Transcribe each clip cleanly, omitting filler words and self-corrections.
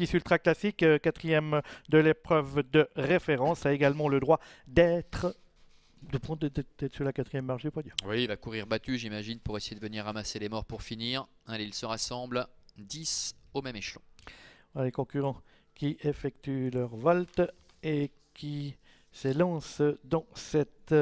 10 ultra classique, quatrième de l'épreuve de référence, a également le droit d'être sur la quatrième marche, je vais pas dire. Oui, il va courir battu, j'imagine, pour essayer de venir ramasser les morts pour finir. Allez, il se rassemble 10 au même échelon. Voilà les concurrents qui effectuent leur volte et qui s'élancent dans cette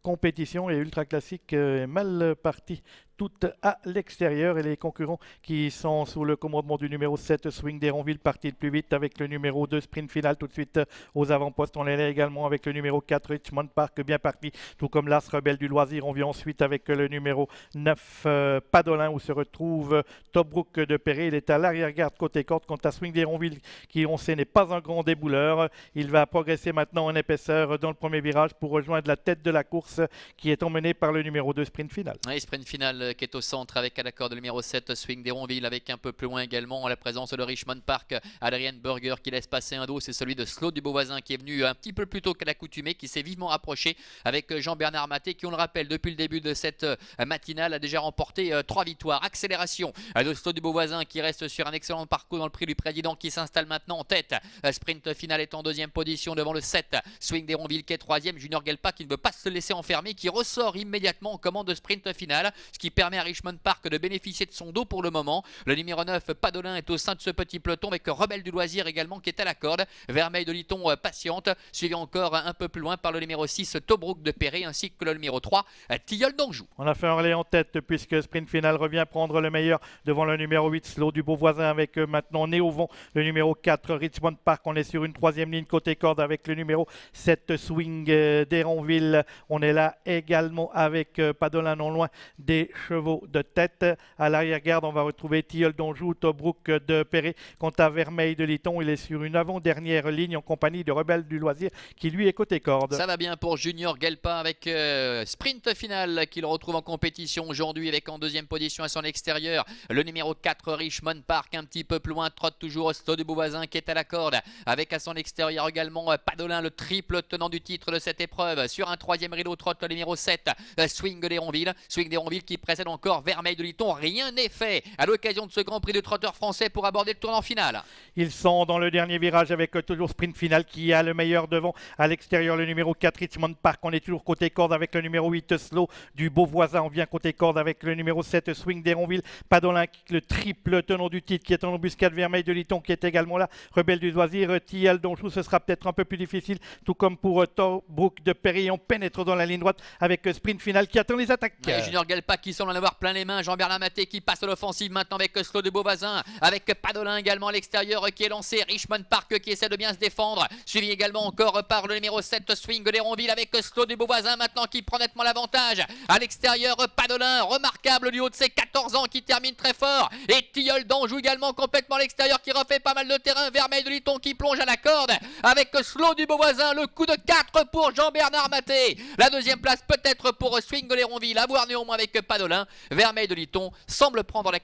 compétition. Et ultra classique est mal parti tout à l'extérieur, et les concurrents qui sont sous le commandement du numéro 7 Swing d'Héronville parti le plus vite avec le numéro 2 Sprint Final tout de suite aux avant-postes. On est également avec le numéro 4 Richmond Park bien parti, tout comme l'As Rebelle du Loisir. On vient ensuite avec le numéro 9 Padolin où se retrouve Tobruk de Perret. Il est à l'arrière-garde côté corde. Quant à Swing d'Héronville qui on sait n'est pas un grand débouleur, il va progresser maintenant en épaisseur dans le premier virage pour rejoindre la tête de la course qui est emmenée par le numéro 2 Sprint Final. Oui, Sprint Final qui est au centre avec à l'accord de numéro 7 Swing d'Héronville, avec un peu plus loin également la présence de Richmond Park. Adrien Burger qui laisse passer un dos, c'est celui de Slow du Beauvoisin qui est venu un petit peu plus tôt qu'à l'accoutumée, qui s'est vivement rapproché avec Jean-Bernard Maté qui, on le rappelle, depuis le début de cette matinale a déjà remporté 3 victoires. Accélération de Slow du Beauvoisin qui reste sur un excellent parcours dans le prix du président, qui s'installe maintenant en tête. Sprint Final est en deuxième position devant le 7 Swing d'Héronville qui est troisième. Junior Gelpa qui ne veut pas se laisser enfermer, qui ressort immédiatement en commande de Sprint Final, ce qui permet à Richmond Park de bénéficier de son dos pour le moment. Le numéro 9 Padolin est au sein de ce petit peloton avec Rebelle du Loisir également qui est à la corde. Vermeil de Liton patiente, suivi encore un peu plus loin par le numéro 6 Tobruk de Perret ainsi que le numéro 3 Tilleul d'Anjou. On a fait un relais en tête puisque Sprint Final revient prendre le meilleur devant le numéro 8 Slow du Beauvoisin avec maintenant Néovon, le numéro 4 Richmond Park. On est sur une troisième ligne côté corde avec le numéro 7 Swing d'Héronville. On est là également avec Padolin non loin des chevaux de tête. À l'arrière-garde, on va retrouver Tilleul d'Anjou, Tobruk de Perret. Quant à Vermeil de Liton, il est sur une avant-dernière ligne en compagnie de Rebelle du Loisir qui lui est côté corde. Ça va bien pour Junior Gelpa avec Sprint Final qu'il retrouve en compétition aujourd'hui avec en deuxième position à son extérieur le numéro 4 Richmond Park. Un petit peu plus loin trotte toujours Slow du Beauvoisin qui est à la corde avec à son extérieur également Padolin, le triple tenant du titre de cette épreuve. Sur un troisième rideau trotte le numéro 7 Swing d'Héronville. Swing d'Héronville qui précède encore Vermeil de Liton. Rien n'est fait à l'occasion de ce Grand Prix de trotteur français pour aborder le tournant final. Ils sont dans le dernier virage avec toujours Sprint Final qui a le meilleur devant. À l'extérieur, le numéro 4 Richmond Park. On est toujours côté corde avec le numéro 8 Slow du Beauvoisin. On vient côté corde avec le numéro 7 Swing d'Héronville. Padolin, le triple tenant du titre qui est en embuscade. Vermeil de Liton qui est également là. Rebelle du Loisir, Tilleul d'Anjou. Ce sera peut-être un peu plus difficile, tout comme pour Tobruk de Perret. On pénètre dans la ligne droite avec Sprint Final qui attend les attaques. Et Junior Gelpa qui semble en avoir plein les mains. Jean-Bernard Maté qui passe à l'offensive maintenant avec Slow de Beauvoisin, avec Padolin également à l'extérieur qui est lancé. Richmond Park qui essaie de bien se défendre, suivi également encore par le numéro 7 Swing d'Héronville avec Slow de Beauvoisin maintenant qui prend nettement l'avantage. À l'extérieur, Padolin, remarquable du haut de ses 14 ans qui termine très fort. Et Tilleul d'Anjou également complètement à l'extérieur qui refait pas mal de terrain. Vermeil de Liton qui plonge à la corde avec Slow du Beauvoisin. Le coup de 4 pour Jean-Bernard Maté. La deuxième place peut-être pour Swing d'Héronville, à voir néanmoins avec Padolin. Vermeil de Liton semble prendre la 4.